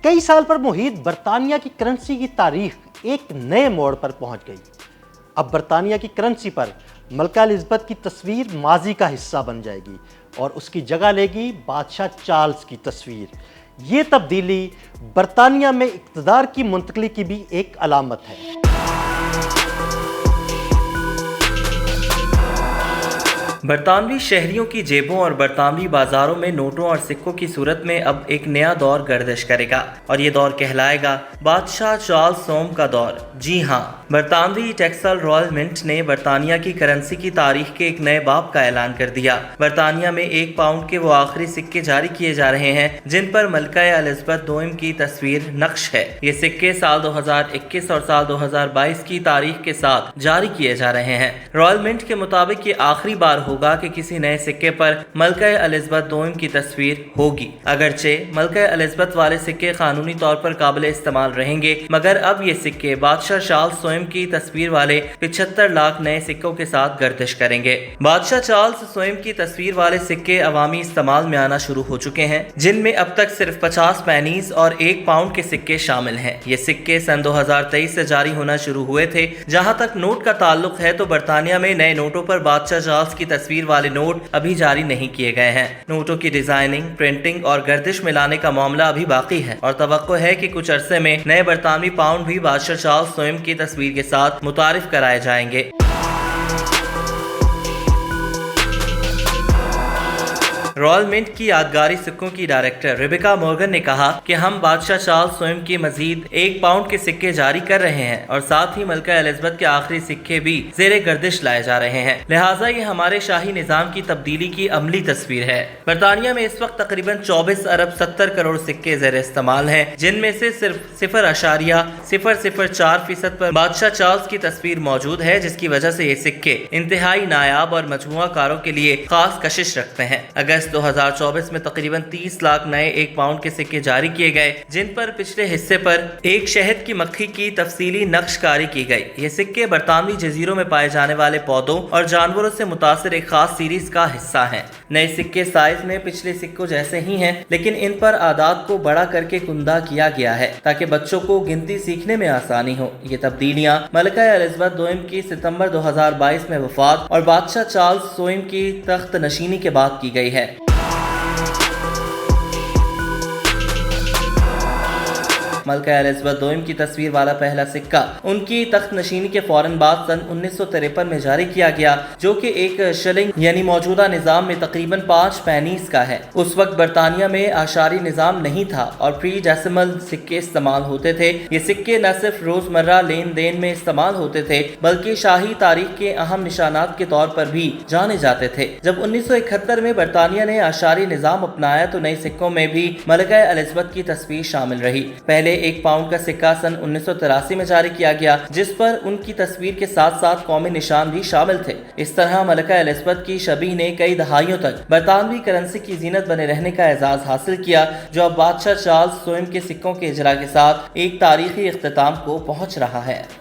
कई साल पर मुहित बरतानिया की करेंसी की तारीख एक नए मोड़ पर पहुंच गई। अब बरतानिया की करेंसी पर मलका एलिज़ाबेथ की तस्वीर माजी का हिस्सा बन जाएगी और उसकी जगह लेगी बादशाह चार्ल्स की तस्वीर। ये तब्दीली बरतानिया में इक़्तिदार की मुंतकली की भी एक अलामत है। बरतानवी शहरियों की जेबों और बरतानवी बाजारों में नोटों और सिक्कों की सूरत में अब एक नया दौर गर्दिश करेगा और ये दौर कहलाएगा बादशाह चार्ल्स सोम का दौर। जी हाँ, बरतानवी टेक्सटाइल रॉयल मिंट ने बरतानिया की करेंसी की तारीख के एक नए बाब का ऐलान कर दिया। बरतानिया में 1 पाउंड के वो आखिरी सिक्के जारी किए जा रहे हैं जिन पर मलका एलिज़ाबेथ दोम की तस्वीर नक्श है। ये सिक्के साल 2021 और साल 2022 की तारीख के साथ जारी किए जा रहे हैं। रॉयल मिंट के मुताबिक ये आखिरी बार होगा कि किसी नए सिक्के पर मलका एलिज़ाबेथ दोम की तस्वीर होगी। अगरचे मलका एलिज़ाबेथ वाले सिक्के कानूनी तौर पर काबिले इस्तेमाल रहेंगे, मगर अब ये सिक्के बादशाह चार्ल्स सोम की तस्वीर वाले 75 लाख नए सिक्कों के साथ गर्दिश करेंगे। बादशाह चार्ल्स सोम की तस्वीर वाले सिक्के अवामी इस्तेमाल में आना शुरू हो चुके हैं, जिनमें अब तक सिर्फ 50 पेनीज और 1 पाउंड के सिक्के शामिल हैं। ये सिक्के सन 2023 से जारी होना शुरू हुए थे। जहां तक नोट का ताल्लुक है तो बरतानिया में नए नोटों पर बादशाह चार्ल्स की तस्वीर वाले नोट अभी जारी नहीं किए गए हैं। नोटों की डिजाइनिंग, प्रिंटिंग और गर्दिश में लाने का मामला अभी बाकी है और तवक्को है कि कुछ अरसे में नए बरतानवी पाउंड भी बादशाह चार्ल्स सोम की तस्वीर के साथ मुतारिफ कराए जाएंगे। रॉयल मिंट की यादगारी सिक्कों की डायरेक्टर रेबेका मॉर्गन ने कहा कि हम बादशाह चार्ल्स सोम की मजीद 1 पाउंड के सिक्के जारी कर रहे हैं और साथ ही मलका एलिज़ाबेथ के आखिरी सिक्के भी ज़ेरे गर्दिश लाए जा रहे हैं। लिहाजा ये हमारे शाही निज़ाम की तब्दीली की अमली तस्वीर है। बरतानिया में इस वक्त तकरीबन 24 अरब 70 करोड़ सिक्के ज़ेरे इस्तेमाल हैं, जिनमें से सिर्फ 0.004% पर बादशाह चार्ल्स की तस्वीर मौजूद है, जिसकी वजह से ये सिक्के इंतहाई नायाब और मजमुआ कारों के लिए खास कशिश रखते हैं। अगस्त 2024 में तकरीबन 30 लाख नए 1 पाउंड के सिक्के जारी किए गए, जिन पर पिछले हिस्से पर एक शहद की मक्खी की तफसीली नक्शकारी की गई। ये सिक्के बरतानवी जजीरों में पाए जाने वाले पौधों और जानवरों से मुतासिर एक खास सीरीज का हिस्सा हैं। नए सिक्के साइज में पिछले सिक्कों जैसे ही हैं, लेकिन इन पर आदाद को बड़ा करके कुंदा किया गया है ताकि बच्चों को गिनती सीखने में आसानी हो। ये तब्दीलियां मलका एलिज़ाबेथ दोम की सितंबर 2022 में वफात और बादशाह चार्ल्स सोम की तख्त नशीनी के बाद की गई है। मलका एलिज़ाबेथ दोम की तस्वीर वाला पहला सिक्का उनकी तख्त नशीनी के फौरन बाद सन 1953 में जारी किया गया, जो कि एक शिलिंग यानी मौजूदा निज़ाम में तकरीबन 5 पेनीज का है। उस वक्त बरतानिया में आशारी निज़ाम नहीं था और प्री डेसिमल सिक्के इस्तेमाल होते थे। ये सिक्के न सिर्फ रोजमर्रा लेन देन में इस्तेमाल होते थे, बल्कि शाही तारीख के अहम निशानात के तौर पर भी जाने जाते थे। जब 1971 में बरतानिया ने आशारी निज़ाम अपनाया तो नए सिक्कों में भी मलका एलिज़ाबेथ की तस्वीर शामिल रही। पहले 1 पाउंड का सिक्का सन 1983 में जारी किया गया, जिस पर उनकी तस्वीर के साथ साथ कौमी निशान भी शामिल थे। इस तरह मलका एलिज़ाबेथ की शबीह ने कई दहाइयों तक बरतानवी करेंसी की जीनत बने रहने का एजाज हासिल किया, जो अब बादशाह चार्ल्स सोम के सिक्कों के इजरा के साथ एक तारीखी इख्तिताम को पहुंच रहा है।